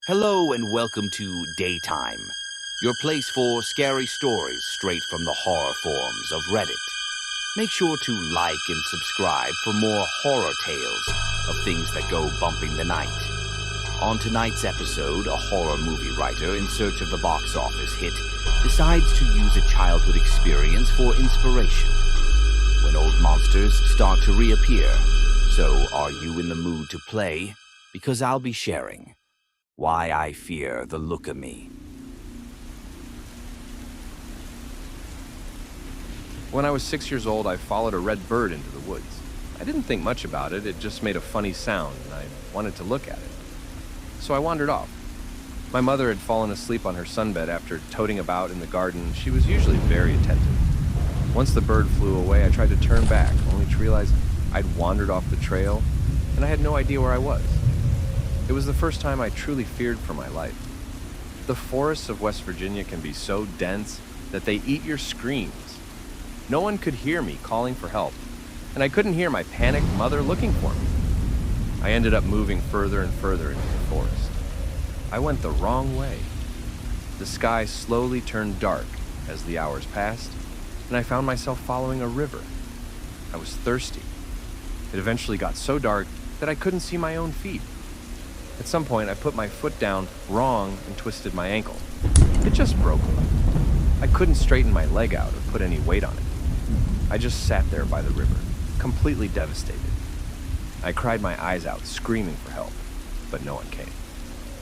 Hello and welcome to Daytime, your place for scary stories straight from the horror forums of Reddit. Make sure to like and subscribe for more horror tales of things that go bumping the night. On tonight's episode, a horror movie writer in search of the box office hit decides to use a childhood experience for inspiration. When old monsters start to reappear, so are you in the mood to play? Because I'll be sharing Why I Fear the Look of Me. When I was 6 years old, I followed a red bird into the woods. I didn't think much about it, it just made a funny sound, and I wanted to look at it. So I wandered off. My mother had fallen asleep on her sunbed after toting about in the garden. She was usually very attentive. Once the bird flew away, I tried to turn back, only to realize I'd wandered off the trail, and I had no idea where I was. It was the first time I truly feared for my life. The forests of West Virginia can be so dense that they eat your screams. No one could hear me calling for help, and I couldn't hear my panicked mother looking for me. I ended up moving further and further into the forest. I went the wrong way. The sky slowly turned dark as the hours passed, and I found myself following a river. I was thirsty. It eventually got so dark that I couldn't see my own feet. At some point, I put my foot down wrong and twisted my ankle. It just broke. I couldn't straighten my leg out or put any weight on it. I just sat there by the river, completely devastated. I cried my eyes out, screaming for help, but no one came.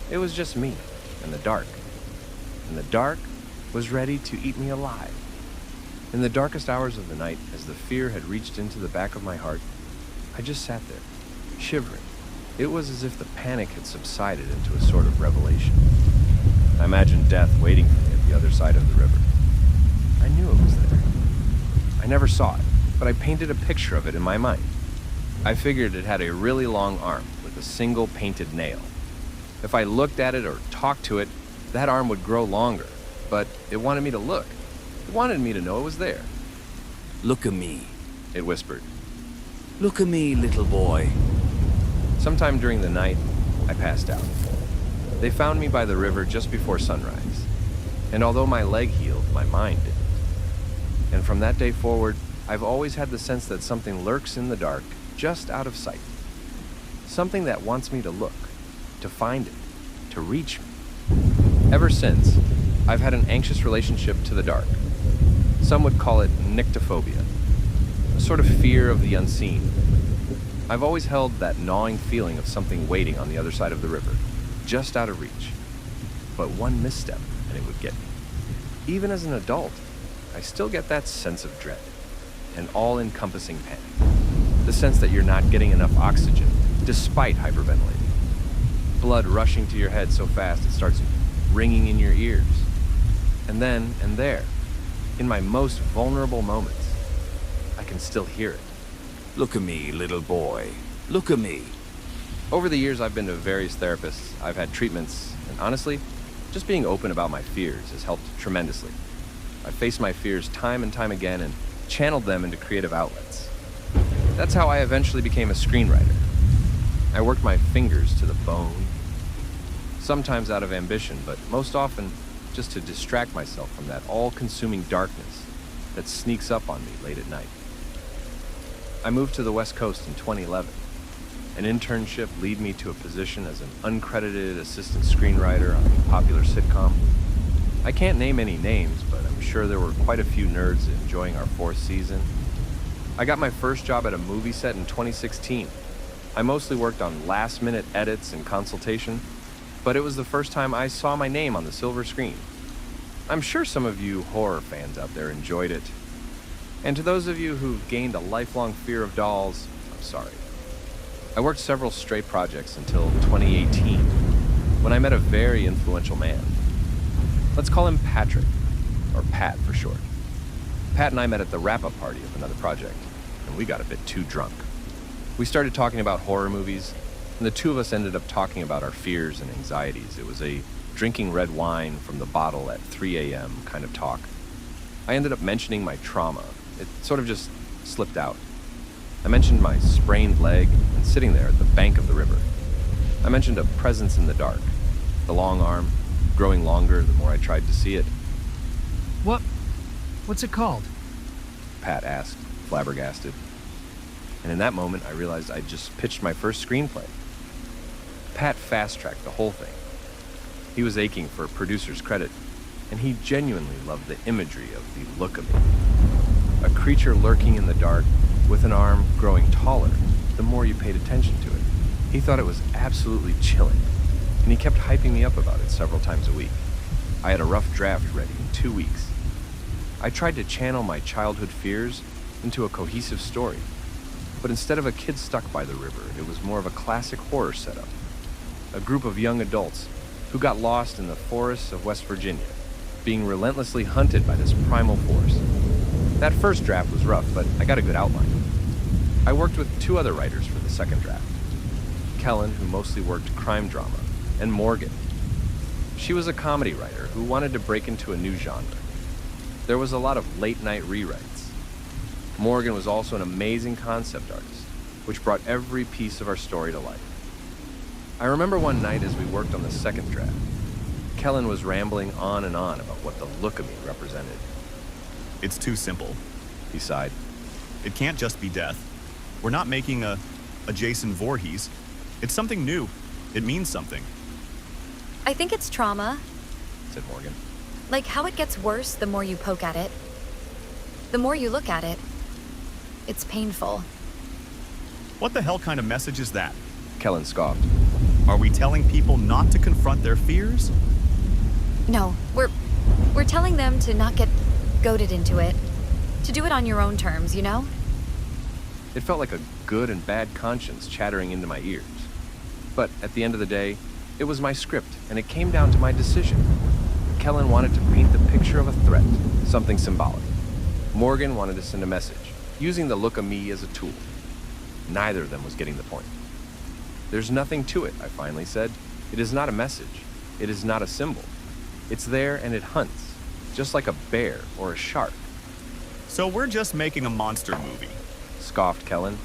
It was just me and the dark. And the dark was ready to eat me alive. In the darkest hours of the night, as the fear had reached into the back of my heart, I just sat there, shivering. It was as if the panic had subsided into a sort of revelation. I imagined death waiting for me at the other side of the river. I knew it was there. I never saw it, but I painted a picture of it in my mind. I figured it had a really long arm with a single painted nail. If I looked at it or talked to it, that arm would grow longer, but it wanted me to look. It wanted me to know it was there. Look at me, It whispered. look at me, little boy. Sometime during the night, I passed out. They found me by the river just before sunrise, and although my leg healed, my mind didn't. And from that day forward, I've always had the sense that something lurks in the dark, just out of sight. Something that wants me to look, to find it, to reach me. Ever since, I've had an anxious relationship to the dark. Some would call it nyctophobia, a sort of fear of the unseen. I've always held that gnawing feeling of something waiting on the other side of the river, just out of reach. But one misstep, and it would get me. Even as an adult, I still get that sense of dread, an all-encompassing panic. The sense that you're not getting enough oxygen, despite hyperventilating. Blood rushing to your head so fast it starts ringing in your ears. And then, and there, in my most vulnerable moments, I can still hear it. Look at me, little boy. Look at me. Over the years, I've been to various therapists, I've had treatments, and honestly, just being open about my fears has helped tremendously. I've faced my fears time and time again and channeled them into creative outlets. That's how I eventually became a screenwriter. I worked my fingers to the bone, sometimes out of ambition, but most often just to distract myself from that all-consuming darkness that sneaks up on me late at night. I moved to the West Coast in 2011. An internship led me to a position as an uncredited assistant screenwriter on a popular sitcom. I can't name any names, but I'm sure there were quite a few nerds enjoying our 4th season. I got my first job at a movie set in 2016. I mostly worked on last-minute edits and consultation, but it was the first time I saw my name on the silver screen. I'm sure some of you horror fans out there enjoyed it. And to those of you who've gained a lifelong fear of dolls, I'm sorry. I worked several stray projects until 2018, when I met a very influential man. Let's call him Patrick, or Pat for short. Pat and I met at the wrap-up party of another project, and we got a bit too drunk. We started talking about horror movies, and the two of us ended up talking about our fears and anxieties. It was a drinking red wine from the bottle at 3 a.m. kind of talk. I ended up mentioning my trauma. It sort of just slipped out. I mentioned my sprained leg and sitting there at the bank of the river. I mentioned a presence in the dark. The long arm, growing longer the more I tried to see it. What's it called? Pat asked, flabbergasted. And in that moment, I realized I'd just pitched my first screenplay. Pat fast-tracked the whole thing. He was aching for producer's credit, and he genuinely loved the imagery of the look of me. A creature lurking in the dark, with an arm growing taller the more you paid attention to it. He thought it was absolutely chilling, and he kept hyping me up about it several times a week. I had a rough draft ready in 2 weeks. I tried to channel my childhood fears into a cohesive story, but instead of a kid stuck by the river, it was more of a classic horror setup. A group of young adults who got lost in the forests of West Virginia, being relentlessly hunted by this primal force. That first draft was rough, but I got a good outline. I worked with 2 other writers for the second draft. Kellen, who mostly worked crime drama, and Morgan. She was a comedy writer who wanted to break into a new genre. There was a lot of late-night rewrites. Morgan was also an amazing concept artist, which brought every piece of our story to life. I remember one night as we worked on the second draft, Kellen was rambling on and on about what the look of me represented. It's too simple. He sighed. It can't just be death. We're not making a Jason Voorhees. It's something new. It means something. I think it's trauma. Said Morgan. Like how it gets worse the more you poke at it. The more you look at it. It's painful. What the hell kind of message is that? Kellen scoffed. Are we telling people not to confront their fears? No, we're telling them to not get goaded into it. To do it on your own terms, you know? It felt like a good and bad conscience chattering into my ears. But at the end of the day, it was my script, and it came down to my decision. Kellen wanted to paint the picture of a threat, something symbolic. Morgan wanted to send a message, using the look of me as a tool. Neither of them was getting the point. There's nothing to it, I finally said. It is not a message. It is not a symbol. It's there and it hunts, just like a bear or a shark. So we're just making a monster movie. Scoffed Kellen.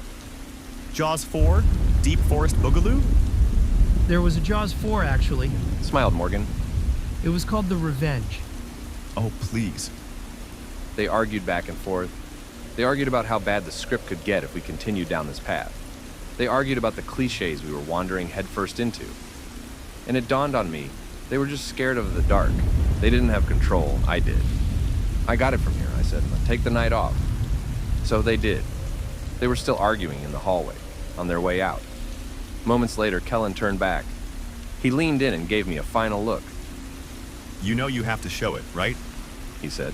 Jaws 4? Deep Forest Boogaloo? There was a Jaws 4, actually. Smiled Morgan. It was called The Revenge. Oh, please. They argued back and forth. They argued about how bad the script could get if we continued down this path. They argued about the cliches we were wandering headfirst into. And it dawned on me, they were just scared of the dark. They didn't have control, I did. I got it from here, I said. Take the night off. So they did. They were still arguing in the hallway, on their way out. Moments later, Kellen turned back. He leaned in and gave me a final look. You know you have to show it, right? He said.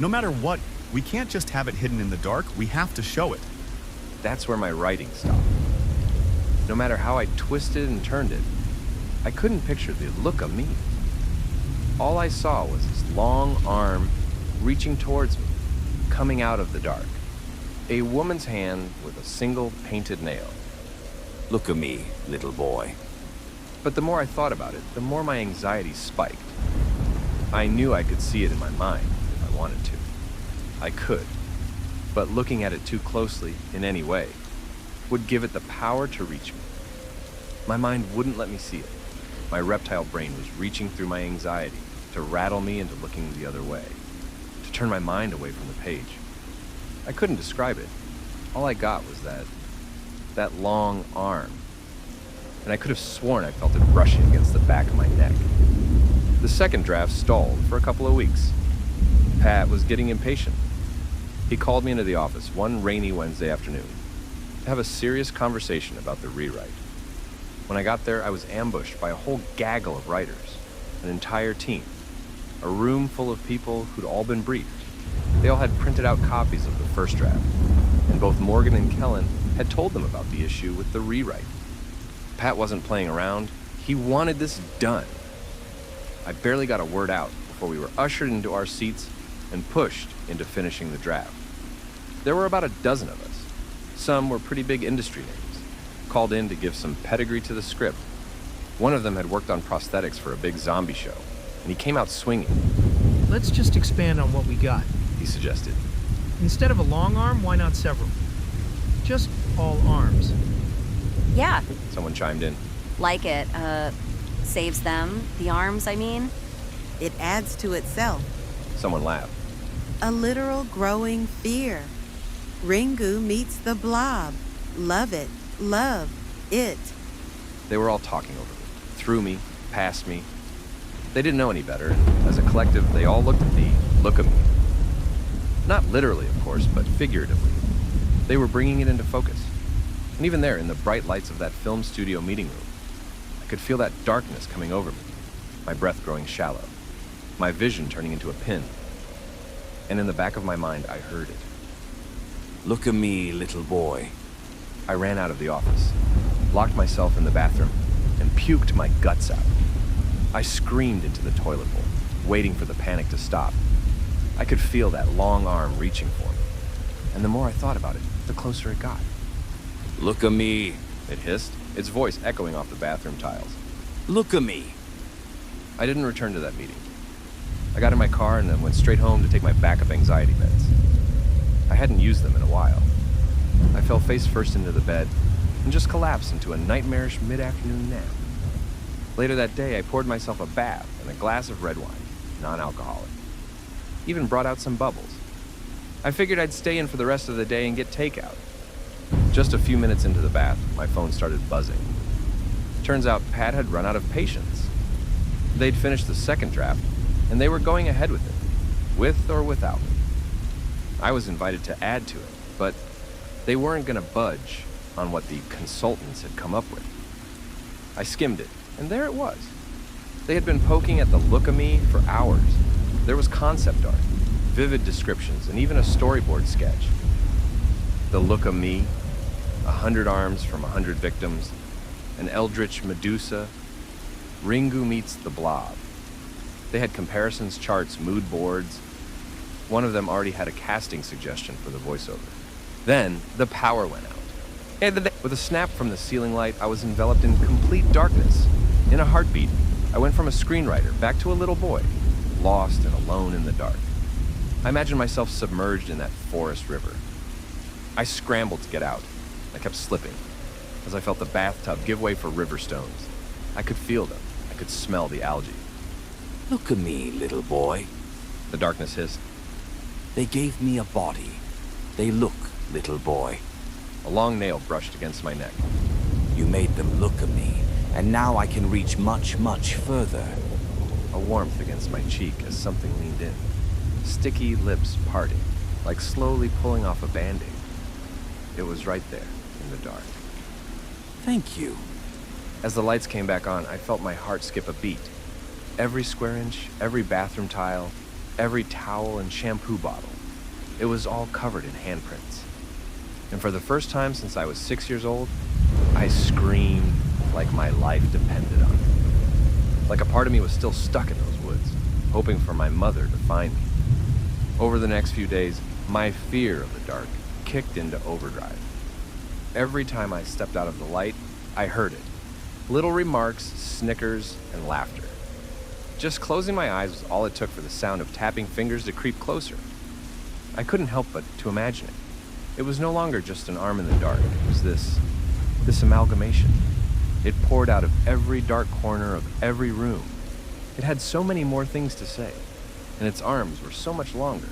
No matter what, we can't just have it hidden in the dark. We have to show it. That's where my writing stopped. No matter how I twisted and turned it, I couldn't picture the look of me. All I saw was this long arm reaching towards me, coming out of the dark. A woman's hand with a single painted nail. Look at me, little boy. But the more I thought about it, the more my anxiety spiked. I knew I could see it in my mind if I wanted to. I could. But looking at it too closely, in any way, would give it the power to reach me. My mind wouldn't let me see it. My reptile brain was reaching through my anxiety to rattle me into looking the other way, to turn my mind away from the page. I couldn't describe it. All I got was that long arm. And I could have sworn I felt it brushing against the back of my neck. The second draft stalled for a couple of weeks. Pat was getting impatient. He called me into the office one rainy Wednesday afternoon to have a serious conversation about the rewrite. When I got there, I was ambushed by a whole gaggle of writers, an entire team, a room full of people who'd all been briefed. They all had printed out copies of the first draft, and both Morgan and Kellen had told them about the issue with the rewrite. Pat wasn't playing around. He wanted this done. I barely got a word out before we were ushered into our seats and pushed into finishing the draft. There were about a dozen of us. Some were pretty big industry names, called in to give some pedigree to the script. One of them had worked on prosthetics for a big zombie show, and he came out swinging. Let's just expand on what we got. He suggested. Instead of a long arm, why not several? Just all arms. Yeah, Someone chimed in. like it. saves them. The arms, I mean. It adds to itself. Someone laughed. A literal growing fear. Ringu meets the blob. Love it. Love it. They were all talking over me, through me, past me. They didn't know any better, and as a collective, they all looked at the look of me. Not literally, of course, but figuratively. They were bringing it into focus. And even there, in the bright lights of that film studio meeting room, I could feel that darkness coming over me, my breath growing shallow, my vision turning into a pin. And in the back of my mind, I heard it. Look at me, little boy. I ran out of the office, locked myself in the bathroom, and puked my guts out. I screamed into the toilet bowl, waiting for the panic to stop. I could feel that long arm reaching for me. And the more I thought about it, the closer it got. Look at me. It hissed, its voice echoing off the bathroom tiles. Look at me. I didn't return to that meeting. I got in my car and then went straight home to take my backup anxiety meds. I hadn't used them in a while. I fell face first into the bed and just collapsed into a nightmarish mid-afternoon nap. Later that day, I poured myself a bath and a glass of red wine, non-alcoholic. Even brought out some bubbles. I figured I'd stay in for the rest of the day and get takeout. Just a few minutes into the bath, my phone started buzzing. Turns out Pat had run out of patience. They'd finished the second draft, and they were going ahead with it, with or without me. I was invited to add to it, but they weren't going to budge on what the consultants had come up with. I skimmed it, and there it was. They had been poking at the look of me for hours. There was concept art, vivid descriptions, and even a storyboard sketch. The look of me, 100 arms from 100 victims, an eldritch Medusa, Ringu meets the blob. They had comparisons, charts, mood boards. One of them already had a casting suggestion for the voiceover. Then the power went out. With a snap from the ceiling light, I was enveloped in complete darkness. In a heartbeat, I went from a screenwriter back to a little boy, lost and alone in the dark. I imagined myself submerged in that forest river. I scrambled to get out. I kept slipping as I felt the bathtub give way for river stones. I could feel them. I could smell the algae. Look at me, little boy. The darkness hissed. They gave me a body. They look, little boy. A long nail brushed against my neck. You made them look at me, and now I can reach much, much further. A warmth against my cheek as something leaned in. Sticky lips parting, like slowly pulling off a band-aid. It was right there, in the dark. Thank you. As the lights came back on, I felt my heart skip a beat. Every square inch, every bathroom tile, every towel and shampoo bottle. It was all covered in handprints. And for the first time since I was 6 years old, I screamed like my life depended on it. Like a part of me was still stuck in those woods, hoping for my mother to find me. Over the next few days, my fear of the dark kicked into overdrive. Every time I stepped out of the light, I heard it. Little remarks, snickers, and laughter. Just closing my eyes was all it took for the sound of tapping fingers to creep closer. I couldn't help but to imagine it. It was no longer just an arm in the dark. It was this amalgamation. It poured out of every dark corner of every room. It had so many more things to say, and its arms were so much longer.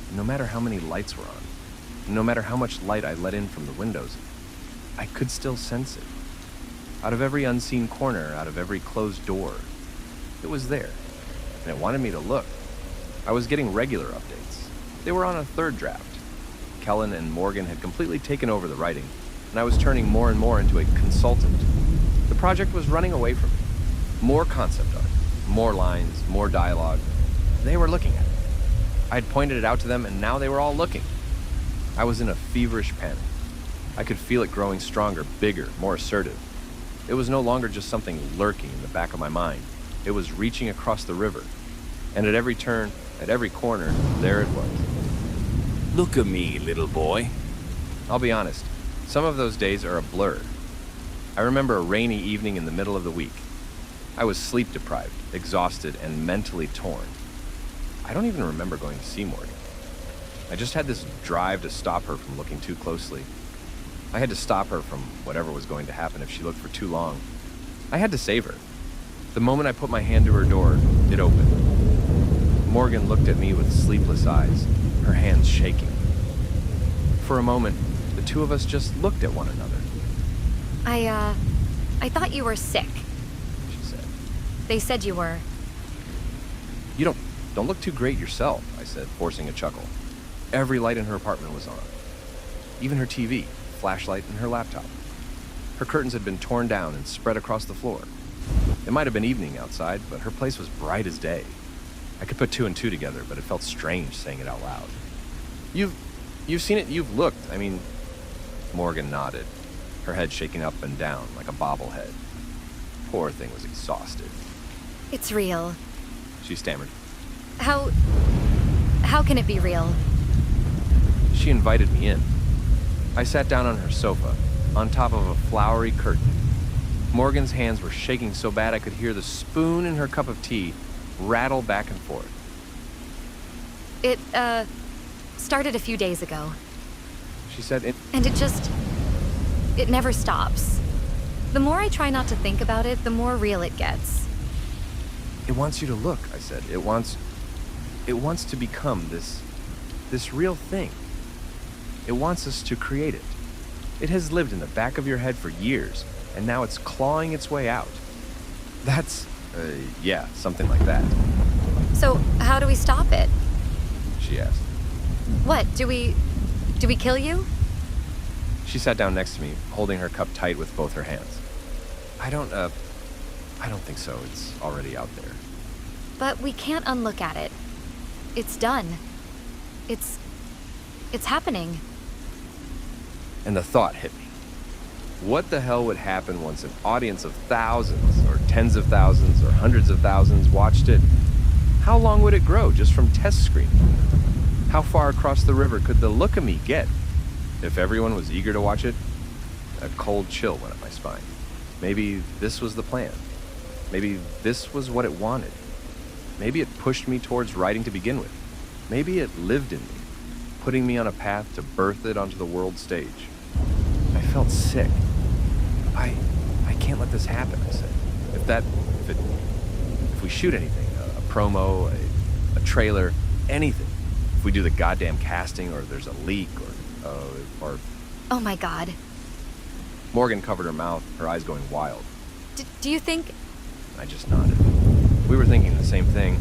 And no matter how many lights were on, and no matter how much light I let in from the windows, I could still sense it. Out of every unseen corner, out of every closed door, it was there, and it wanted me to look. I was getting regular updates. They were on a third draft. Kellen and Morgan had completely taken over the writing, and I was turning more and more into a consultant. The project was running away from me. More concept art, more lines, more dialogue. They were looking at it. I had pointed it out to them, and now they were all looking. I was in a feverish panic. I could feel it growing stronger, bigger, more assertive. It was no longer just something lurking in the back of my mind. It was reaching across the river. And at every turn, at every corner, there it was. Look at me, little boy. I'll be honest, some of those days are a blur. I remember a rainy evening in the middle of the week. I was sleep deprived, exhausted, and mentally torn. I don't even remember going to see Morgan. I just had this drive to stop her from looking too closely. I had to stop her from whatever was going to happen if she looked for too long. I had to save her. The moment I put my hand to her door, it opened. Morgan looked at me with sleepless eyes, her hands shaking. For a moment, the two of us just looked at one another. I thought you were sick. She said. They said you were. You don't look too great yourself, I said, forcing a chuckle. Every light in her apartment was on. Even her TV, flashlight, and her laptop. Her curtains had been torn down and spread across the floor. It might have been evening outside, but her place was bright as day. I could put two and two together, but it felt strange saying it out loud. You've seen it, you've looked, I mean... Morgan nodded, her head shaking up and down like a bobblehead. Poor thing was exhausted. It's real. She stammered. How can it be real? She invited me in. I sat down on her sofa, on top of a flowery curtain. Morgan's hands were shaking so bad I could hear the spoon in her cup of tea rattle back and forth. It, started a few days ago. She said, And it never stops. The more I try not to think about it, the more real it gets. It wants you to look, I said. It wants to become this real thing. It wants us to create it. It has lived in the back of your head for years, and now it's clawing its way out. That's, yeah, something like that. So, how do we stop it? She asked. What, do we kill you? She sat down next to me, holding her cup tight with both her hands. I don't think so. It's already out there. But we can't unlook at it. It's done. It's happening. And the thought hit me. What the hell would happen once an audience of thousands, or tens of thousands, or hundreds of thousands watched it? How long would it grow just from test screening? How far across the river could the look of me get? If everyone was eager to watch it, a cold chill went up my spine. Maybe this was the plan. Maybe this was what it wanted. Maybe it pushed me towards writing to begin with. Maybe it lived in me, putting me on a path to birth it onto the world stage. I felt sick. I can't let this happen, I said. If we shoot anything, a promo, a trailer, anything, if we do the goddamn casting, or there's a leak, or... Oh my God. Morgan covered her mouth, her eyes going wild. Do you think... I just nodded. We were thinking the same thing.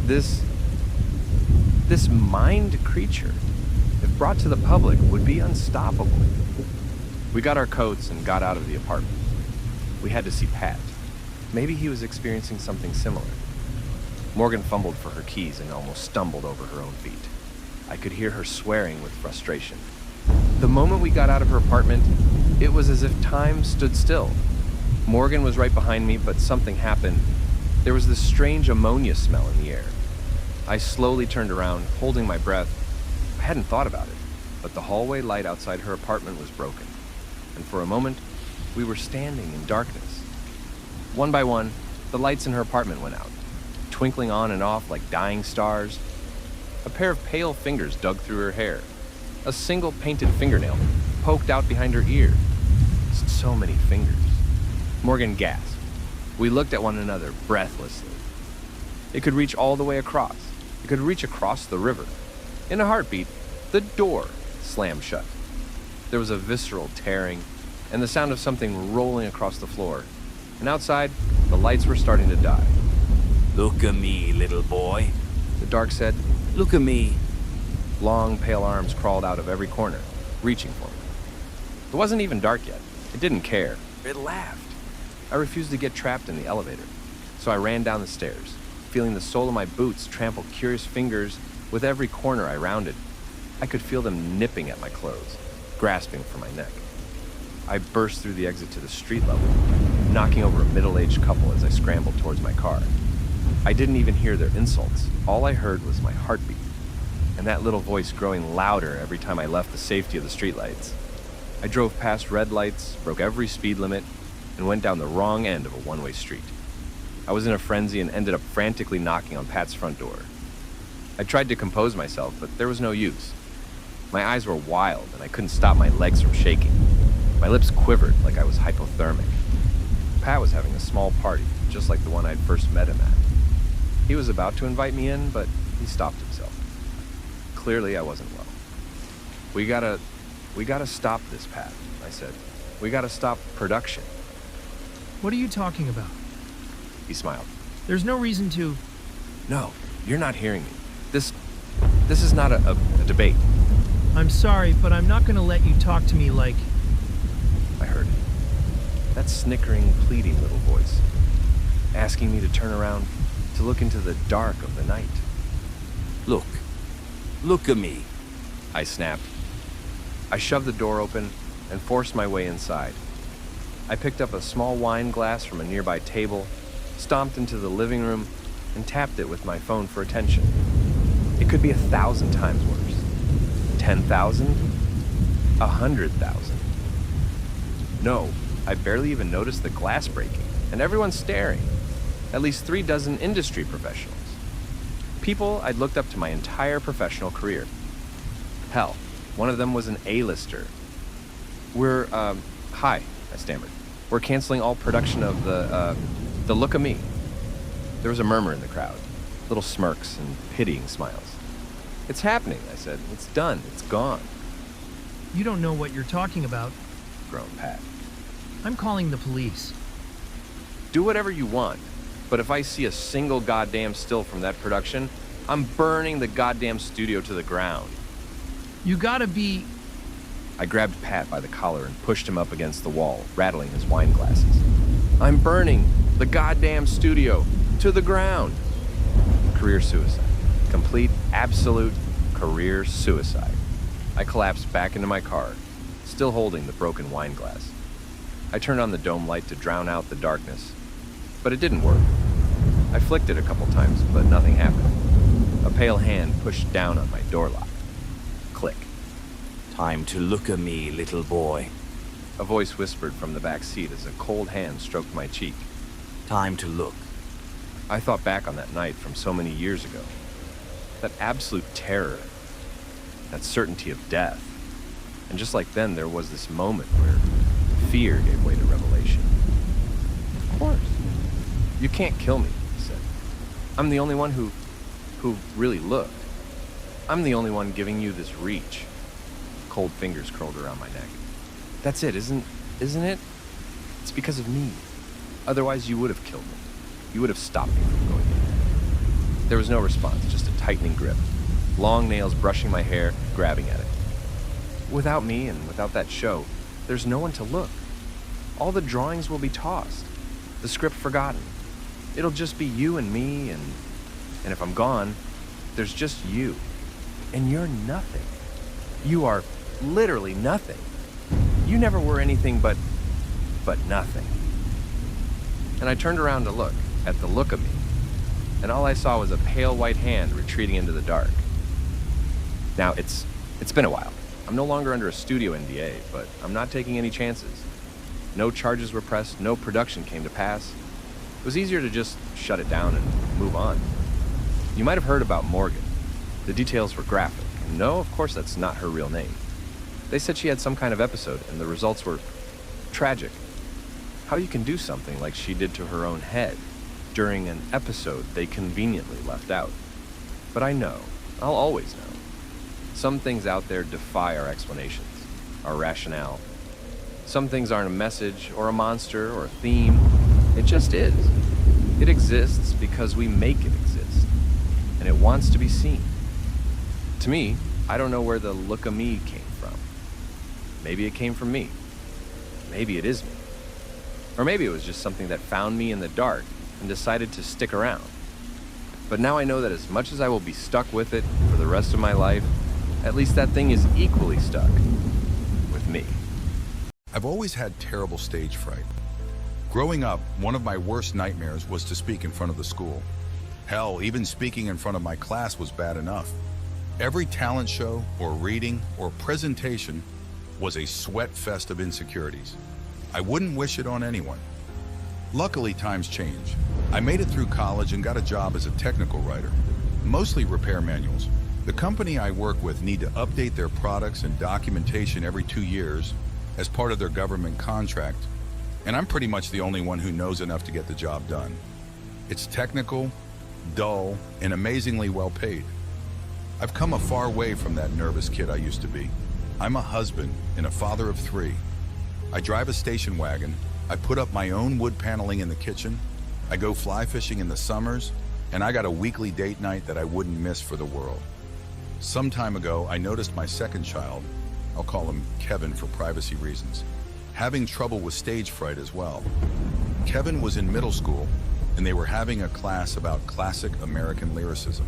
This mind creature, if brought to the public, would be unstoppable. We got our coats and got out of the apartment. We had to see Pat. Maybe he was experiencing something similar. Morgan fumbled for her keys and almost stumbled over her own feet. I could hear her swearing with frustration. The moment we got out of her apartment, it was as if time stood still. Morgan was right behind me, but something happened. There was this strange ammonia smell in the air. I slowly turned around, holding my breath. I hadn't thought about it, but the hallway light outside her apartment was broken. And for a moment, we were standing in darkness. One by one, the lights in her apartment went out, twinkling on and off like dying stars. A pair of pale fingers dug through her hair. A single painted fingernail poked out behind her ear. So many fingers. Morgan gasped. We looked at one another breathlessly. It could reach all the way across. It could reach across the river. In a heartbeat, the door slammed shut. There was a visceral tearing and the sound of something rolling across the floor. And outside, the lights were starting to die. Look at me, little boy. The dark said, Look at me. Long, pale arms crawled out of every corner, reaching for me. It wasn't even dark yet. It didn't care. It laughed. I refused to get trapped in the elevator, so I ran down the stairs, feeling the sole of my boots trample curious fingers with every corner I rounded. I could feel them nipping at my clothes, grasping for my neck. I burst through the exit to the street level, knocking over a middle-aged couple as I scrambled towards my car. I didn't even hear their insults. All I heard was my heartbeat, and that little voice growing louder every time I left the safety of the streetlights. I drove past red lights, broke every speed limit, and went down the wrong end of a one-way street. I was in a frenzy and ended up frantically knocking on Pat's front door. I tried to compose myself, but there was no use. My eyes were wild, and I couldn't stop my legs from shaking. My lips quivered like I was hypothermic. Pat was having a small party, just like the one I'd first met him at. He was about to invite me in, but he stopped himself. Clearly, I wasn't well. We gotta stop this, Pat, I said. We gotta stop production. What are you talking about? He smiled. There's no reason to... No, you're not hearing me. This is not a debate. I'm sorry, but I'm not gonna let you talk to me like... I heard it. That snickering, pleading little voice, asking me to turn around, to look into the dark of the night. Look at me. I snapped. I shoved the door open and forced my way inside. I picked up a small wine glass from a nearby table, stomped into the living room, and tapped it with my phone for attention. It could be 1,000 times worse. 10,000? 100,000. No, I barely even noticed the glass breaking, and everyone's staring. At least 36 industry professionals. People I'd looked up to my entire professional career. Hell, one of them was an A-lister. Hi, I stammered. We're canceling all production of the Look of Me. There was a murmur in the crowd, little smirks and pitying smiles. It's happening, I said. It's done. It's gone. You don't know what you're talking about. Groaned Pat. I'm calling the police. Do whatever you want, but if I see a single goddamn still from that production, I'm burning the goddamn studio to the ground. You gotta be... I grabbed Pat by the collar and pushed him up against the wall, rattling his wine glasses. I'm burning the goddamn studio to the ground. Career suicide. Complete, absolute career suicide. I collapsed back into my car, still holding the broken wine glass. I turned on the dome light to drown out the darkness, but it didn't work. I flicked it a couple times, but nothing happened. A pale hand pushed down on my door lock. Click. Time to look at me, little boy. A voice whispered from the back seat as a cold hand stroked my cheek. Time to look. I thought back on that night from so many years ago. That absolute terror. That certainty of death. And just like then, there was this moment where fear gave way to revelation. Of course. You can't kill me, he said. I'm the only one who really looked. I'm the only one giving you this reach. Cold fingers curled around my neck. That's it, isn't it? It's because of me. Otherwise, you would have killed me. You would have stopped me from going in. There was no response, just a tightening grip. Long nails brushing my hair, grabbing at it. Without me and without that show, there's no one to look. All the drawings will be tossed. The script forgotten. It'll just be you and me, and if I'm gone, there's just you. And you're nothing. You are literally nothing. You never were anything but nothing. And I turned around to look at the look of me, and all I saw was a pale white hand retreating into the dark. Now, it's been a while. I'm no longer under a studio NDA, but I'm not taking any chances. No charges were pressed, no production came to pass. It was easier to just shut it down and move on. You might have heard about Morgan. The details were graphic, and no, of course that's not her real name. They said she had some kind of episode, and the results were tragic. How you can do something like she did to her own head during an episode they conveniently left out. But I know, I'll always know. Some things out there defy our explanations, our rationale. Some things aren't a message or a monster or a theme. It just is. It exists because we make it exist, and it wants to be seen. To me, I don't know where the look of me came from. Maybe it came from me. Maybe it is me. Or maybe it was just something that found me in the dark and decided to stick around. But now I know that as much as I will be stuck with it for the rest of my life, at least that thing is equally stuck with me. I've always had terrible stage fright. Growing up, one of my worst nightmares was to speak in front of the school. Hell, even speaking in front of my class was bad enough. Every talent show or reading or presentation was a sweat fest of insecurities. I wouldn't wish it on anyone. Luckily, times change. I made it through college and got a job as a technical writer, mostly repair manuals. The company I work with need to update their products and documentation every 2 years as part of their government contract. and I'm pretty much the only one who knows enough to get the job done. It's technical, dull, and amazingly well paid. I've come a far way from that nervous kid I used to be. I'm a husband and a father of 3. I drive a station wagon, I put up my own wood paneling in the kitchen, I go fly fishing in the summers, and I got a weekly date night that I wouldn't miss for the world. Some time ago, I noticed my second child, I'll call him Kevin for privacy reasons, having trouble with stage fright as well. Kevin was in middle school, and they were having a class about classic American lyricism.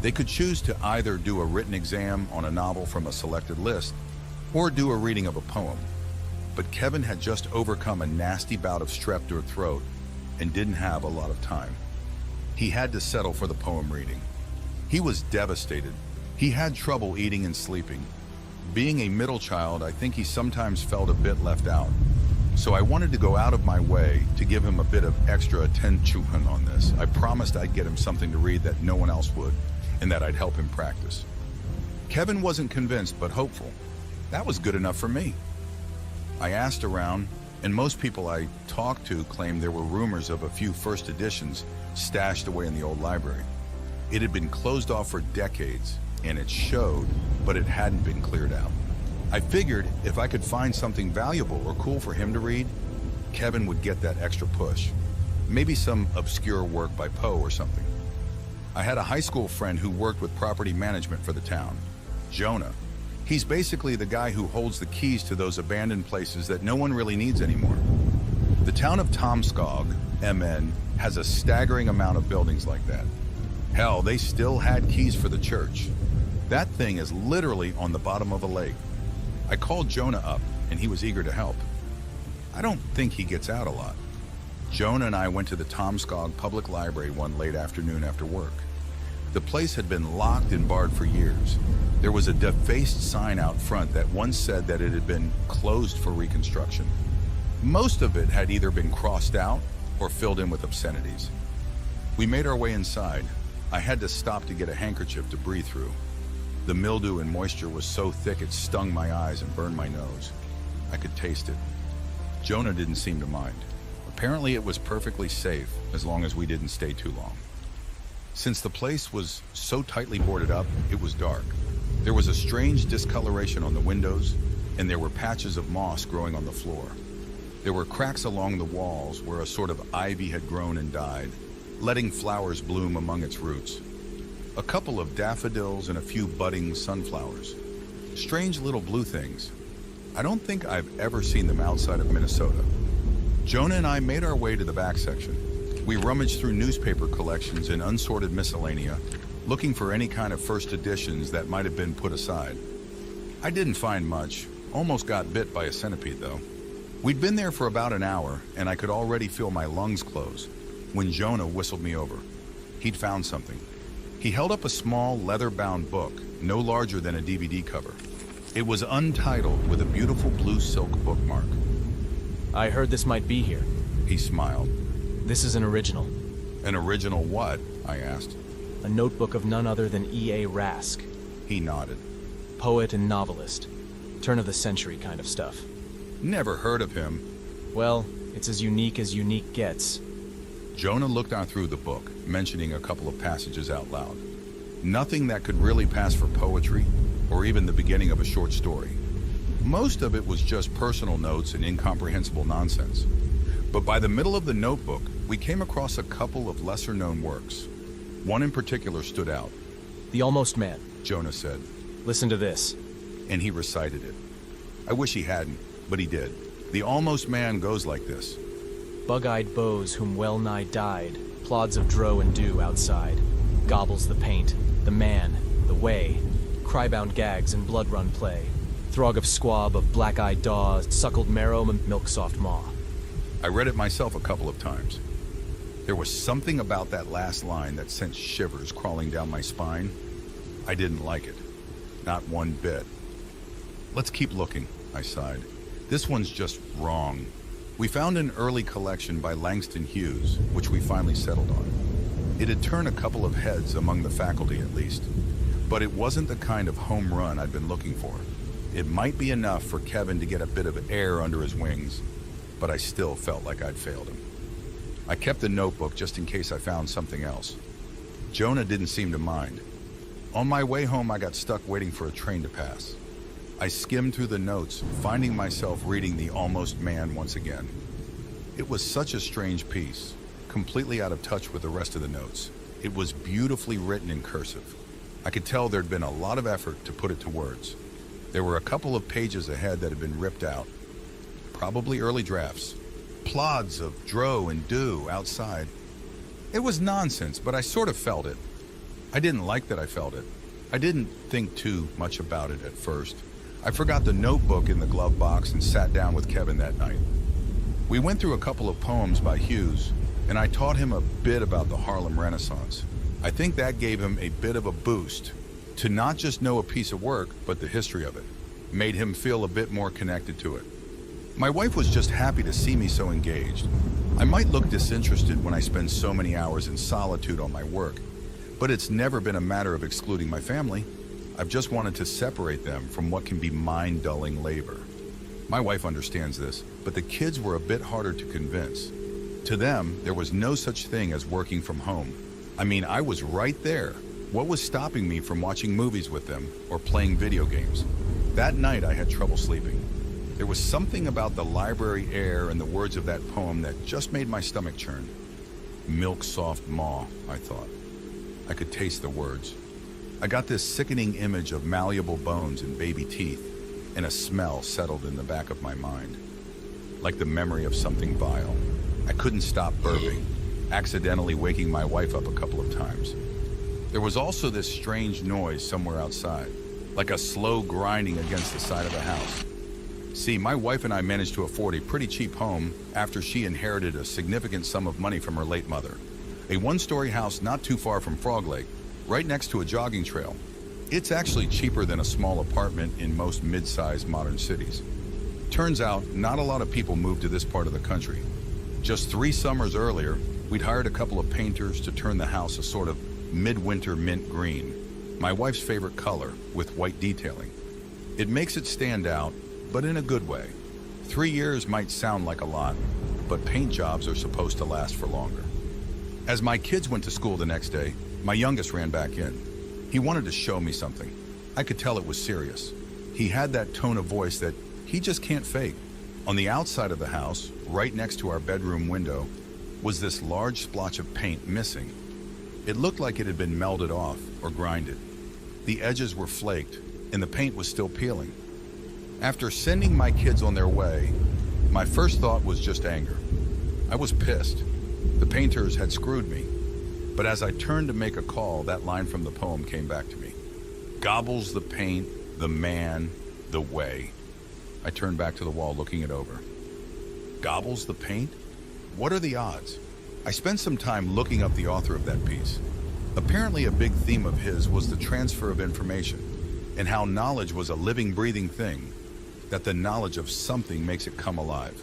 They could choose to either do a written exam on a novel from a selected list, or do a reading of a poem. But Kevin had just overcome a nasty bout of strep throat and didn't have a lot of time. He had to settle for the poem reading. He was devastated. He had trouble eating and sleeping. Being a middle child, I think he sometimes felt a bit left out. So I wanted to go out of my way to give him a bit of extra attention on this. I promised I'd get him something to read that no one else would, and that I'd help him practice. Kevin wasn't convinced, but hopeful. That was good enough for me. I asked around, and most people I talked to claimed there were rumors of a few first editions stashed away in the old library. It had been closed off for decades, and it showed, but it hadn't been cleared out. I figured if I could find something valuable or cool for him to read, Kevin would get that extra push. Maybe some obscure work by Poe or something. I had a high school friend who worked with property management for the town, Jonah. He's basically the guy who holds the keys to those abandoned places that no one really needs anymore. The town of Tomskog, MN, has a staggering amount of buildings like that. Hell, they still had keys for the church. That thing is literally on the bottom of a lake. I called Jonah up, and he was eager to help. I don't think he gets out a lot. Jonah and I went to the Tomskog Public Library one late afternoon after work. The place had been locked and barred for years. There was a defaced sign out front that once said that it had been closed for reconstruction. Most of it had either been crossed out or filled in with obscenities. We made our way inside. I had to stop to get a handkerchief to breathe through. The mildew and moisture was so thick it stung my eyes and burned my nose. I could taste it. Jonah didn't seem to mind. Apparently it was perfectly safe as long as we didn't stay too long. Since the place was so tightly boarded up, it was dark. There was a strange discoloration on the windows, and there were patches of moss growing on the floor. There were cracks along the walls where a sort of ivy had grown and died, letting flowers bloom among its roots. A couple of daffodils and a few budding sunflowers. Strange little blue things. I don't think I've ever seen them outside of Minnesota. Jonah and I made our way to the back section. We rummaged through newspaper collections and unsorted miscellanea, looking for any kind of first editions that might have been put aside. I didn't find much. Almost got bit by a centipede, though. We'd been there for about an hour, and I could already feel my lungs close when Jonah whistled me over. He'd found something. He held up a small, leather-bound book, no larger than a DVD cover. It was untitled with a beautiful blue silk bookmark. I heard this might be here. He smiled. This is an original. An original what? I asked. A notebook of none other than E.A. Rask. He nodded. Poet and novelist. Turn of the century kind of stuff. Never heard of him. Well, it's as unique gets. Jonah looked out through the book, mentioning a couple of passages out loud. Nothing that could really pass for poetry, or even the beginning of a short story. Most of it was just personal notes and incomprehensible nonsense. But by the middle of the notebook, we came across a couple of lesser-known works. One in particular stood out. The Almost Man, Jonah said. Listen to this. And he recited it. I wish he hadn't, but he did. The Almost Man goes like this. Bug-eyed bows whom well nigh died, plods of drow and dew outside, gobbles the paint, the man, the way, cry-bound gags and blood-run play, throg of squab of black-eyed daw, suckled marrow and milk-soft maw. I read it myself a couple of times. There was something about that last line that sent shivers crawling down my spine. I didn't like it. Not one bit. Let's keep looking, I sighed. This one's just wrong. We found an early collection by Langston Hughes, which we finally settled on. It had turned a couple of heads among the faculty at least, but it wasn't the kind of home run I'd been looking for. It might be enough for Kevin to get a bit of air under his wings, but I still felt like I'd failed him. I kept the notebook just in case I found something else. Jonah didn't seem to mind. On my way home, I got stuck waiting for a train to pass. I skimmed through the notes, finding myself reading The Almost Man once again. It was such a strange piece, completely out of touch with the rest of the notes. It was beautifully written in cursive. I could tell there'd been a lot of effort to put it to words. There were a couple of pages ahead that had been ripped out, probably early drafts. Plods of dro and do outside. It was nonsense, but I sort of felt it. I didn't like that I felt it. I didn't think too much about it at first. I forgot the notebook in the glove box and sat down with Kevin that night. We went through a couple of poems by Hughes, and I taught him a bit about the Harlem Renaissance. I think that gave him a bit of a boost to not just know a piece of work, but the history of it. Made him feel a bit more connected to it. My wife was just happy to see me so engaged. I might look disinterested when I spend so many hours in solitude on my work, but it's never been a matter of excluding my family. I've just wanted to separate them from what can be mind-dulling labor. My wife understands this, but the kids were a bit harder to convince. To them, there was no such thing as working from home. I mean, I was right there. What was stopping me from watching movies with them or playing video games? That night, I had trouble sleeping. There was something about the library air and the words of that poem that just made my stomach churn. Milk soft maw, I thought. I could taste the words. I got this sickening image of malleable bones and baby teeth, and a smell settled in the back of my mind, like the memory of something vile. I couldn't stop burping, accidentally waking my wife up a couple of times. There was also this strange noise somewhere outside, like a slow grinding against the side of the house. See, my wife and I managed to afford a pretty cheap home after she inherited a significant sum of money from her late mother. A one-story house not too far from Frog Lake, right next to a jogging trail. It's actually cheaper than a small apartment in most mid-sized modern cities. Turns out, not a lot of people move to this part of the country. Just 3 summers earlier, we'd hired a couple of painters to turn the house a sort of midwinter mint green, my wife's favorite color, with white detailing. It makes it stand out, but in a good way. 3 years might sound like a lot, but paint jobs are supposed to last for longer. As my kids went to school the next day, my youngest ran back in. He wanted to show me something. I could tell it was serious. He had that tone of voice that he just can't fake. On the outside of the house, right next to our bedroom window, was this large splotch of paint missing. It looked like it had been melted off or grinded. The edges were flaked, and the paint was still peeling. After sending my kids on their way, my first thought was just anger. I was pissed. The painters had screwed me. But as I turned to make a call, that line from the poem came back to me. Gobbles the paint, the man, the way. I turned back to the wall, looking it over. Gobbles the paint? What are the odds? I spent some time looking up the author of that piece. Apparently a big theme of his was the transfer of information, and how knowledge was a living, breathing thing, that the knowledge of something makes it come alive,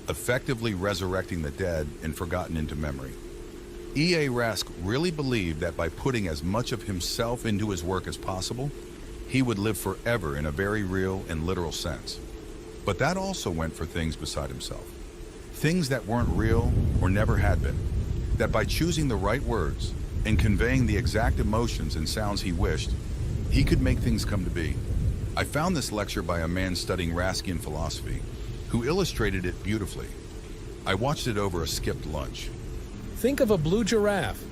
effectively resurrecting the dead and forgotten into memory. E.A. Rask really believed that by putting as much of himself into his work as possible, he would live forever in a very real and literal sense. But that also went for things beside himself. Things that weren't real or never had been. That by choosing the right words and conveying the exact emotions and sounds he wished, he could make things come to be. I found this lecture by a man studying Raskian philosophy, who illustrated it beautifully. I watched it over a skipped lunch. Think of a blue giraffe.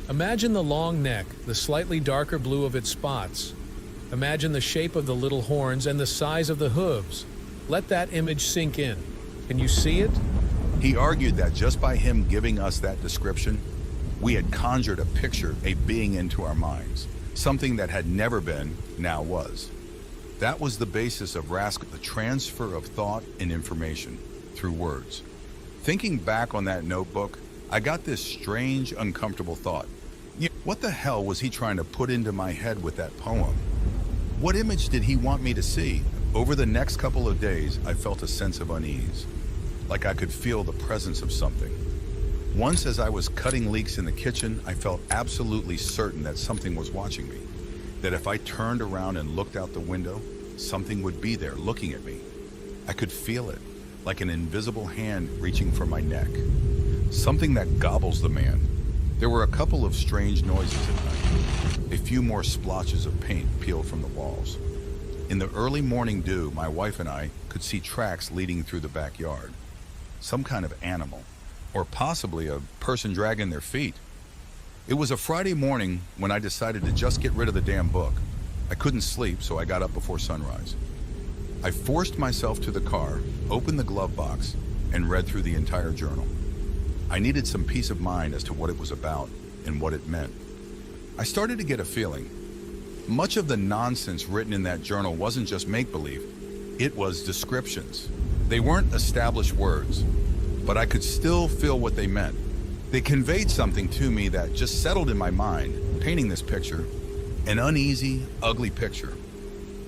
Imagine the long neck, the slightly darker blue of its spots. Imagine the shape of the little horns and the size of the hooves. Let that image sink in. Can you see it? He argued that just by him giving us that description, we had conjured a picture, a being into our minds. Something that had never been, now was. That was the basis of Rask, the transfer of thought and information through words. Thinking back on that notebook, I got this strange, uncomfortable thought. What the hell was he trying to put into my head with that poem? What image did he want me to see? Over the next couple of days, I felt a sense of unease, like I could feel the presence of something. Once, as I was cutting leeks in the kitchen, I felt absolutely certain that something was watching me, that if I turned around and looked out the window, something would be there looking at me. I could feel it. like an invisible hand reaching for my neck. Something that gobbles the man. There were a couple of strange noises at night. A few more splotches of paint peeled from the walls. In the early morning dew, my wife and I could see tracks leading through the backyard. Some kind of animal, or possibly a person dragging their feet. It was a Friday morning when I decided to just get rid of the damn book. I couldn't sleep, so I got up before sunrise. I forced myself to the car, opened the glove box, and read through the entire journal. I needed some peace of mind as to what it was about and what it meant. I started to get a feeling. Much of the nonsense written in that journal wasn't just make-believe. It was descriptions. They weren't established words, but I could still feel what they meant. They conveyed something to me that just settled in my mind, painting this picture, an uneasy, ugly picture.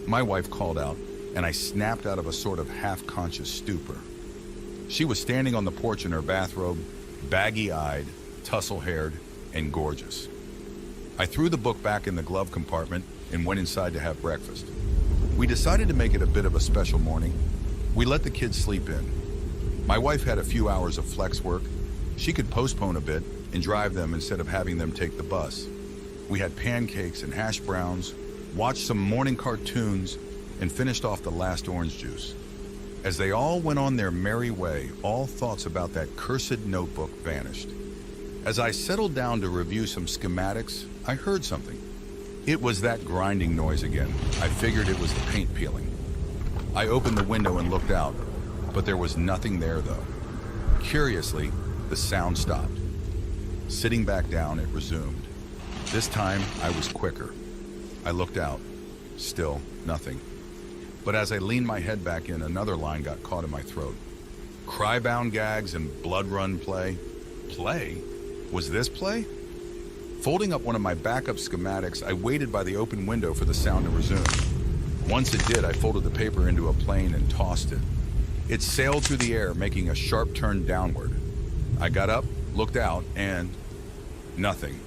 My wife called out, and I snapped out of a sort of half-conscious stupor. She was standing on the porch in her bathrobe, baggy-eyed, tussle-haired, and gorgeous. I threw the book back in the glove compartment and went inside to have breakfast. We decided to make it a bit of a special morning. We let the kids sleep in. My wife had a few hours of flex work. She could postpone a bit and drive them instead of having them take the bus. We had pancakes and hash browns, watched some morning cartoons, and finished off the last orange juice. As they all went on their merry way, all thoughts about that cursed notebook vanished. As I settled down to review some schematics, I heard something. It was that grinding noise again. I figured it was the paint peeling. I opened the window and looked out, but there was nothing there though. Curiously, the sound stopped. Sitting back down, it resumed. This time, I was quicker. I looked out. Still, nothing. But as I leaned my head back in, another line got caught in my throat. Crybound gags and blood run play. Play? Was this play? Folding up one of my backup schematics, I waited by the open window for the sound to resume. Once it did, I folded the paper into a plane and tossed it. It sailed through the air, making a sharp turn downward. I got up, looked out, and nothing.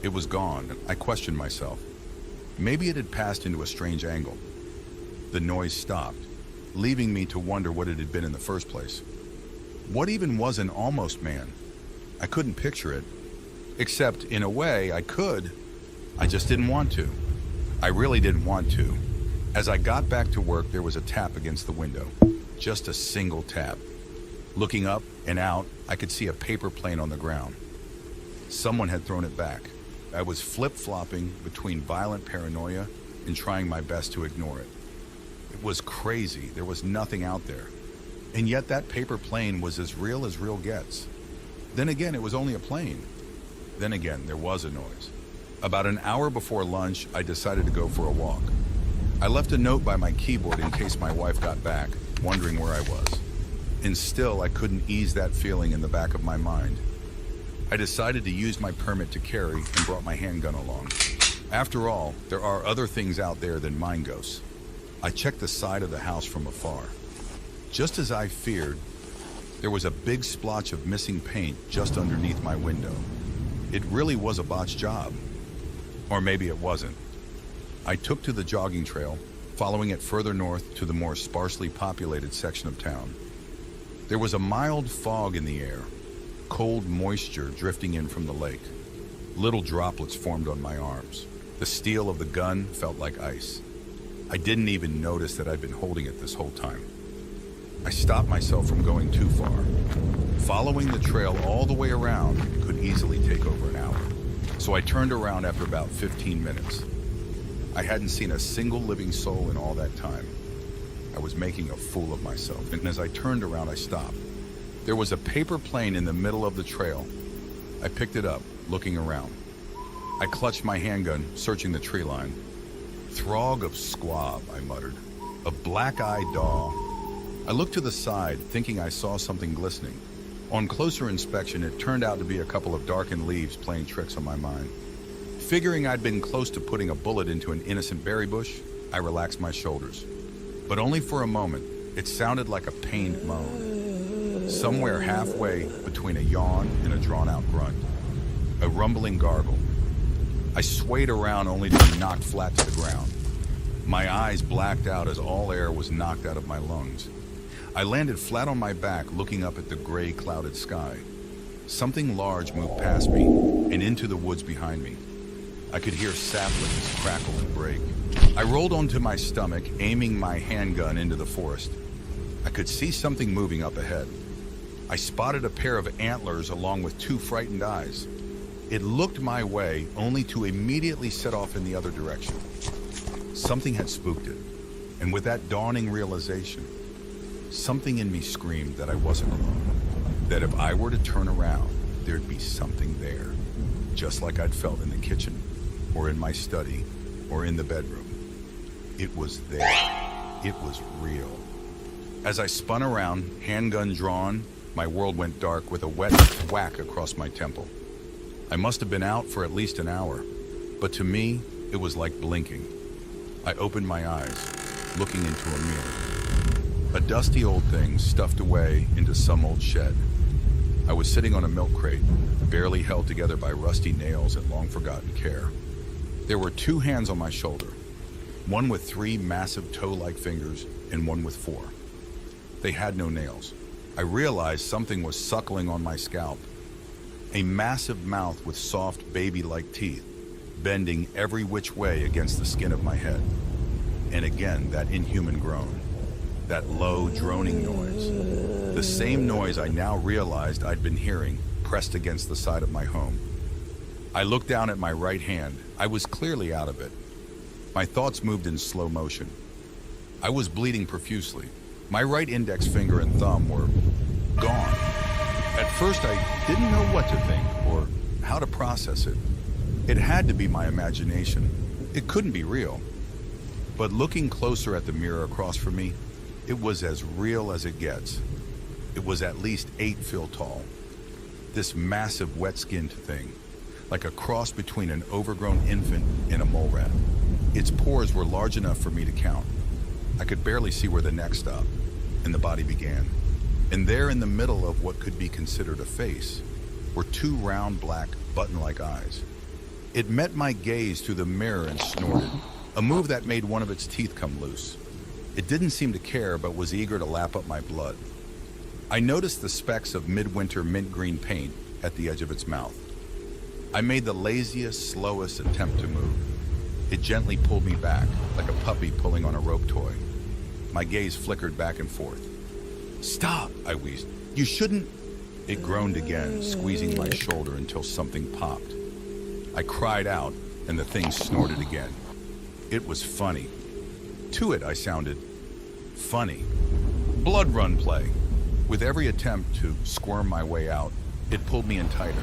It was gone. I questioned myself. Maybe it had passed into a strange angle. The noise stopped, leaving me to wonder what it had been in the first place. What even was an almost man? I couldn't picture it. Except, in a way, I could. I just didn't want to. I really didn't want to. As I got back to work, there was a tap against the window. Just a single tap. Looking up and out, I could see a paper plane on the ground. Someone had thrown it back. I was flip-flopping between violent paranoia and trying my best to ignore it. It was crazy. There was nothing out there. And yet that paper plane was as real gets. Then again, it was only a plane. Then again, there was a noise. About an hour before lunch, I decided to go for a walk. I left a note by my keyboard in case my wife got back, wondering where I was. And still, I couldn't ease that feeling in the back of my mind. I decided to use my permit to carry and brought my handgun along. After all, there are other things out there than mine ghosts. I checked the side of the house from afar. Just as I feared, there was a big splotch of missing paint just underneath my window. It really was a botched job. Or maybe it wasn't. I took to the jogging trail, following it further north to the more sparsely populated section of town. There was a mild fog in the air, cold moisture drifting in from the lake. Little droplets formed on my arms. The steel of the gun felt like ice. I didn't even notice that I'd been holding it this whole time. I stopped myself from going too far. Following the trail all the way around could easily take over an hour. So I turned around after about 15 minutes. I hadn't seen a single living soul in all that time. I was making a fool of myself, and as I turned around, I stopped. There was a paper plane in the middle of the trail. I picked it up, looking around. I clutched my handgun, searching the tree line. Throg of squab, I muttered. A black-eyed daw. I looked to the side, thinking I saw something glistening. On closer inspection, it turned out to be a couple of darkened leaves playing tricks on my mind. Figuring I'd been close to putting a bullet into an innocent berry bush, I relaxed my shoulders. But only for a moment. It sounded like a pained moan. Somewhere halfway between a yawn and a drawn-out grunt. A rumbling gargle. I swayed around only to be knocked flat to the ground. My eyes blacked out as all air was knocked out of my lungs. I landed flat on my back, looking up at the gray, clouded sky. Something large moved past me and into the woods behind me. I could hear saplings crackle and break. I rolled onto my stomach, aiming my handgun into the forest. I could see something moving up ahead. I spotted a pair of antlers along with two frightened eyes. It looked my way, only to immediately set off in the other direction. Something had spooked it, and with that dawning realization, something in me screamed that I wasn't alone. That if I were to turn around, there'd be something there. Just like I'd felt in the kitchen, or in my study, or in the bedroom. It was there. It was real. As I spun around, handgun drawn, my world went dark with a wet whack across my temple. I must have been out for at least an hour, but to me, it was like blinking. I opened my eyes, looking into a mirror. A dusty old thing stuffed away into some old shed. I was sitting on a milk crate, barely held together by rusty nails and long-forgotten care. There were two hands on my shoulder, one with 3 massive toe-like fingers and one with 4. They had no nails. I realized something was suckling on my scalp. A massive mouth with soft, baby-like teeth, bending every which way against the skin of my head. And again, that inhuman groan. That low, droning noise. The same noise I now realized I'd been hearing, pressed against the side of my home. I looked down at my right hand. I was clearly out of it. My thoughts moved in slow motion. I was bleeding profusely. My right index finger and thumb were gone. At first, I didn't know what to think or how to process it. It had to be my imagination. It couldn't be real. But looking closer at the mirror across from me, it was as real as it gets. It was at least 8 feet tall. This massive, wet-skinned thing, like a cross between an overgrown infant and a mole rat. Its pores were large enough for me to count. I could barely see where the neck stopped, and the body began. And there in the middle of what could be considered a face were 2 round, black, button-like eyes. It met my gaze through the mirror and snorted, a move that made one of its teeth come loose. It didn't seem to care, but was eager to lap up my blood. I noticed the specks of midwinter mint green paint at the edge of its mouth. I made the laziest, slowest attempt to move. It gently pulled me back, like a puppy pulling on a rope toy. My gaze flickered back and forth. "Stop," I wheezed. "You shouldn't." It groaned again, squeezing my shoulder until something popped. I cried out, and the thing snorted again. It was funny. To it, I sounded funny. Blood run play. With every attempt to squirm my way out, it pulled me in tighter.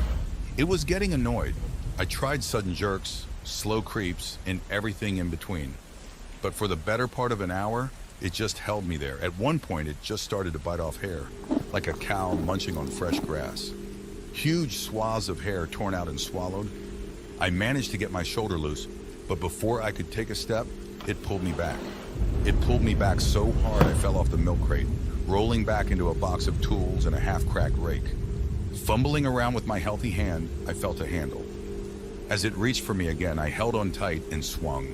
It was getting annoyed. I tried sudden jerks, slow creeps, and everything in between. But for the better part of an hour, it just held me there. At one point, it just started to bite off hair, like a cow munching on fresh grass. Huge swaths of hair torn out and swallowed. I managed to get my shoulder loose, but before I could take a step, it pulled me back. It pulled me back so hard I fell off the milk crate, rolling back into a box of tools and a half-cracked rake. Fumbling around with my healthy hand, I felt a handle. As it reached for me again, I held on tight and swung.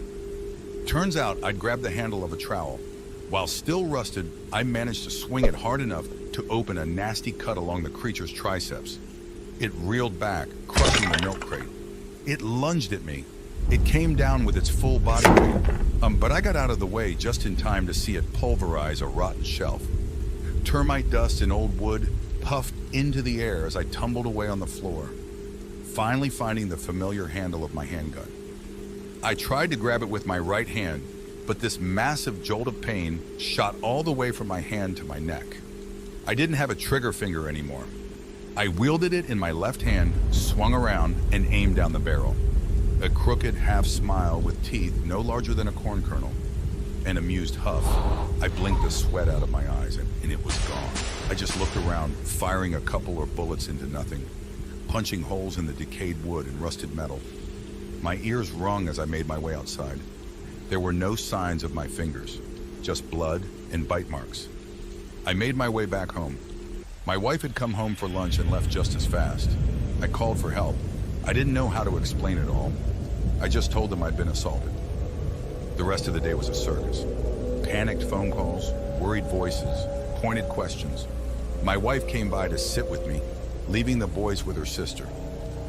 Turns out I'd grabbed the handle of a trowel. While still rusted, I managed to swing it hard enough to open a nasty cut along the creature's triceps. It reeled back, crushing the milk crate. It lunged at me. It came down with its full body weight, but I got out of the way just in time to see it pulverize a rotten shelf. Termite dust and old wood puffed into the air as I tumbled away on the floor, finally finding the familiar handle of my handgun. I tried to grab it with my right hand, but this massive jolt of pain shot all the way from my hand to my neck. I didn't have a trigger finger anymore. I wielded it in my left hand, swung around, and aimed down the barrel. A crooked half smile with teeth no larger than a corn kernel. An amused huff. I blinked the sweat out of my eyes, and it was gone. I just looked around, firing a couple of bullets into nothing, punching holes in the decayed wood and rusted metal. My ears rung as I made my way outside. There were no signs of my fingers, just blood and bite marks. I made my way back home. My wife had come home for lunch and left just as fast. I called for help. I didn't know how to explain it all. I just told them I'd been assaulted. The rest of the day was a circus. Panicked phone calls, worried voices, pointed questions. My wife came by to sit with me, leaving the boys with her sister.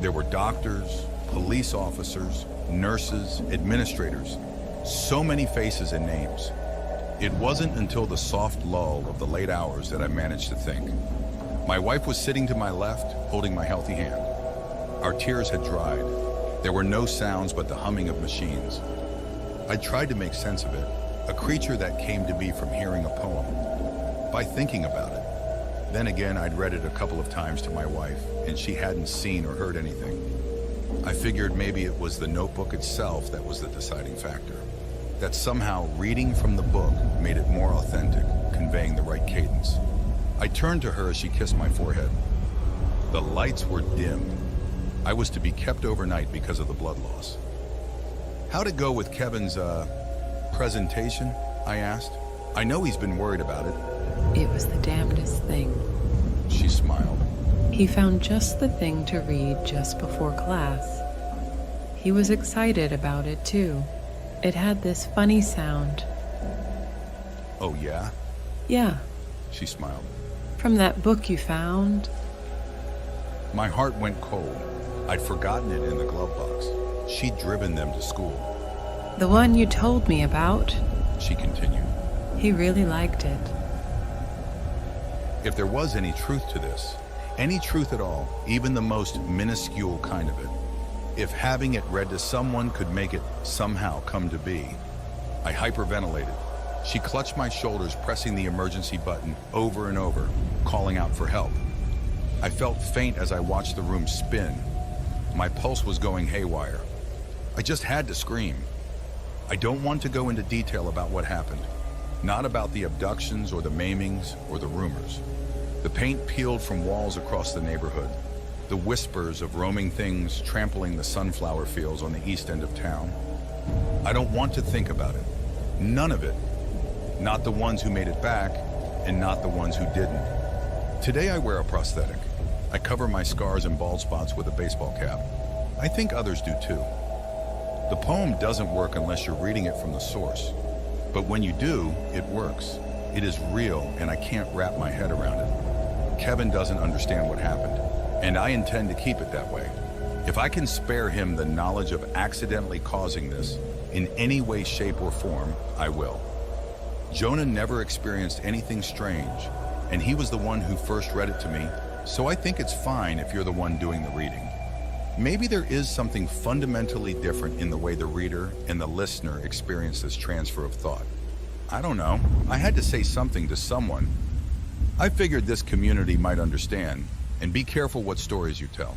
There were doctors, police officers, nurses, administrators, so many faces and names. It wasn't until the soft lull of the late hours that I managed to think. My wife was sitting to my left, holding my healthy hand. Our tears had dried. There were no sounds but the humming of machines. I tried to make sense of it, a creature that came to be from hearing a poem, by thinking about it. Then again, I'd read it a couple of times to my wife, and she hadn't seen or heard anything. I figured maybe it was the notebook itself that was the deciding factor. That somehow reading from the book made it more authentic, conveying the right cadence. I turned to her as she kissed my forehead. The lights were dim. I was to be kept overnight because of the blood loss. How'd it go with Kevin's, presentation? I asked. I know he's been worried about it. It was the damnedest thing. She smiled. He found just the thing to read just before class. He was excited about it, too. It had this funny sound. Oh, yeah? Yeah. She smiled. From that book you found. My heart went cold. I'd forgotten it in the glove box. She'd driven them to school. The one you told me about. She continued. He really liked it. If there was any truth to this, any truth at all, even the most minuscule kind of it, if having it read to someone could make it somehow come to be, I hyperventilated. She clutched my shoulders, pressing the emergency button over and over, calling out for help. I felt faint as I watched the room spin. My pulse was going haywire. I just had to scream. I don't want to go into detail about what happened. Not about the abductions or the maimings or the rumors. The paint peeled from walls across the neighborhood. The whispers of roaming things trampling the sunflower fields on the east end of town. I don't want to think about it. None of it. Not the ones who made it back, and not the ones who didn't. Today I wear a prosthetic. I cover my scars and bald spots with a baseball cap. I think others do too. The poem doesn't work unless you're reading it from the source. But when you do, it works. It is real, and I can't wrap my head around it. Kevin doesn't understand what happened, and I intend to keep it that way. If I can spare him the knowledge of accidentally causing this, in any way, shape, or form, I will. Jonah never experienced anything strange, and he was the one who first read it to me, so I think it's fine if you're the one doing the reading. Maybe there is something fundamentally different in the way the reader and the listener experience this transfer of thought. I don't know. I had to say something to someone. I figured this community might understand, and be careful what stories you tell.